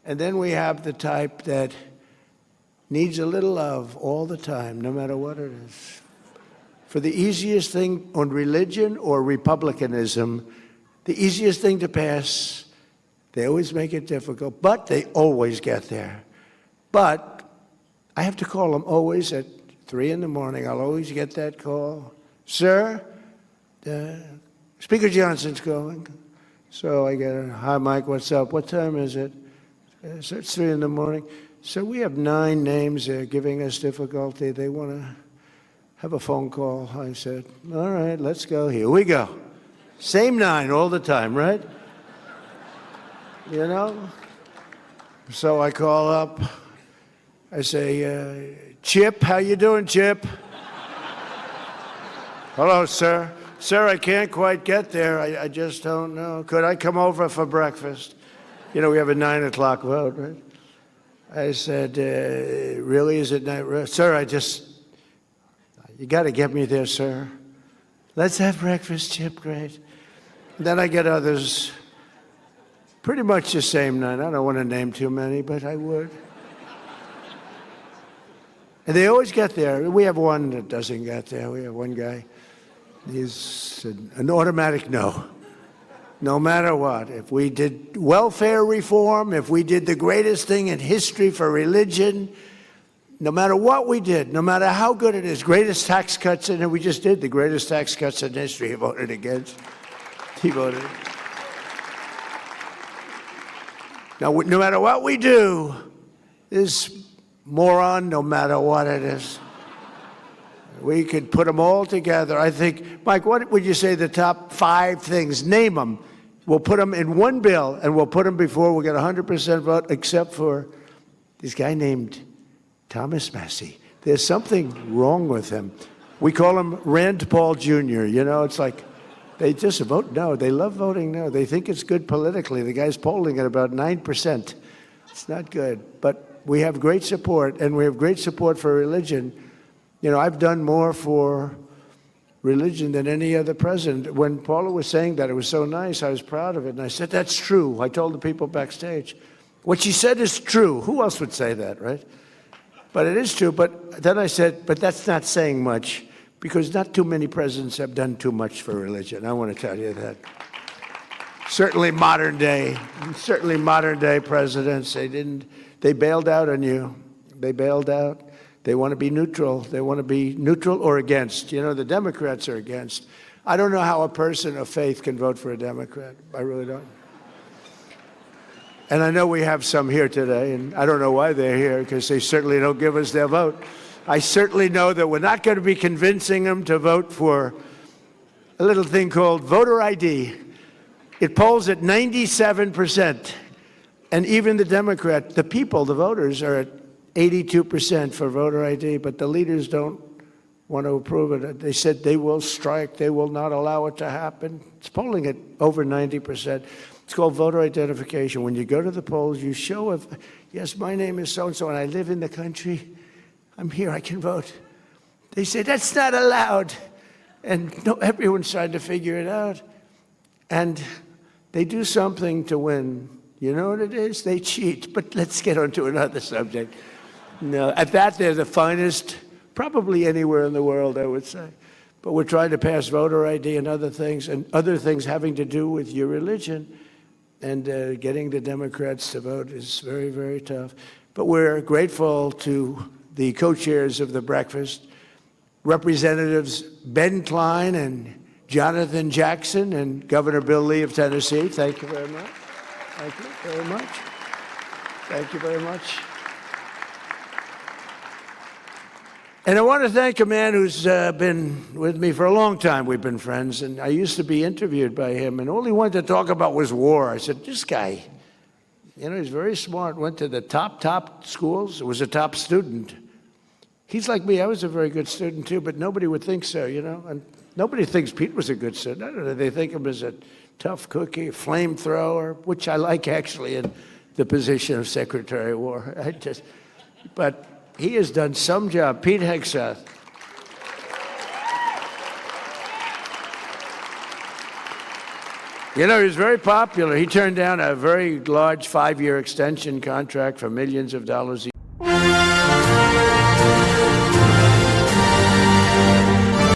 And then we have the type that needs a little love all the time, no matter what it is. For the easiest thing on religion or republicanism, the easiest thing to pass, they always make it difficult, but they always get there. But I have to call them always at 3 in the morning. I'll always get that call. Sir, Speaker Johnson's calling. So I get, hi, Mike, what's up? What time is it? So it's 3 in the morning. So we have 9 names there giving us difficulty. They want to have a phone call. I said, all right, let's go. Here we go. Same 9 all the time, right? You know? So I call up. I say, Chip, how you doing, Chip? Hello, sir. Sir, I can't quite get there. I just don't know. Could I come over for breakfast? You know, we have a 9 o'clock vote, right? I said, really, is it not? Sir, you got to get me there, sir. Let's have breakfast, Chip, great. Then I get others, pretty much the same 9. I don't want to name too many, but I would. And they always get there. We have one that doesn't get there. We have one guy. He's an automatic no. No matter what. If we did welfare reform, if we did the greatest thing in history for religion, no matter what we did, no matter how good it is, greatest tax cuts, and we just did the greatest tax cuts in history, he voted against. He voted. Now, no matter what we do, this moron, no matter what it is, we could put them all together. I think, Mike, what would you say the top 5 things? Name them. We'll put them in one bill, and we'll put them before we get 100% vote, except for this guy named Thomas Massey. There's something wrong with him. We call him Rand Paul Jr. You know, it's like they just vote no. They love voting no. They think it's good politically. The guy's polling at about 9%. It's not good. But we have great support, and we have great support for religion. You know, I've done more for religion than any other president. When Paula was saying that, it was so nice. I was proud of it. And I said, that's true. I told the people backstage. What she said is true. Who else would say that, right? But it is true. But then I said, but that's not saying much, because not too many presidents have done too much for religion. I want to tell you that. Certainly modern day presidents, they bailed out on you. They bailed out. They want to be neutral. They want to be neutral or against. You know, the Democrats are against. I don't know how a person of faith can vote for a Democrat. I really don't. And I know we have some here today, and I don't know why they're here, because they certainly don't give us their vote. I certainly know that we're not going to be convincing them to vote for a little thing called voter ID. It polls at 97%. And even the Democrat, the people, the voters, are at 82% for voter ID, but the leaders don't want to approve it. They said they will strike, they will not allow it to happen. It's polling at over 90%. It's called voter identification. When you go to the polls, you show, yes, my name is so-and-so, and I live in the country. I'm here, I can vote. They say, that's not allowed. And no, everyone's trying to figure it out. And they do something to win. You know what it is? They cheat. But let's get on to another subject. No, at that, they're the finest, probably anywhere in the world, I would say. But we're trying to pass voter ID and other things having to do with your religion. And getting the Democrats to vote is very, very tough. But we're grateful to the co-chairs of the breakfast, Representatives Ben Klein and Jonathan Jackson, and Governor Bill Lee of Tennessee. Thank you very much. Thank you very much. Thank you very much. And I want to thank a man who's been with me for a long time. We've been friends, and I used to be interviewed by him, and all he wanted to talk about was war. I said, this guy, you know, he's very smart, went to the top schools, was a top student. He's like me. I was a very good student, too, but nobody would think so, you know. And nobody thinks Pete was a good student. I don't know. They think him as a tough cookie, a flamethrower, which I like, actually, in the position of Secretary of War. But he has done some job. Pete Hegseth. You know, he was very popular. He turned down a very large 5-year extension contract for millions of dollars a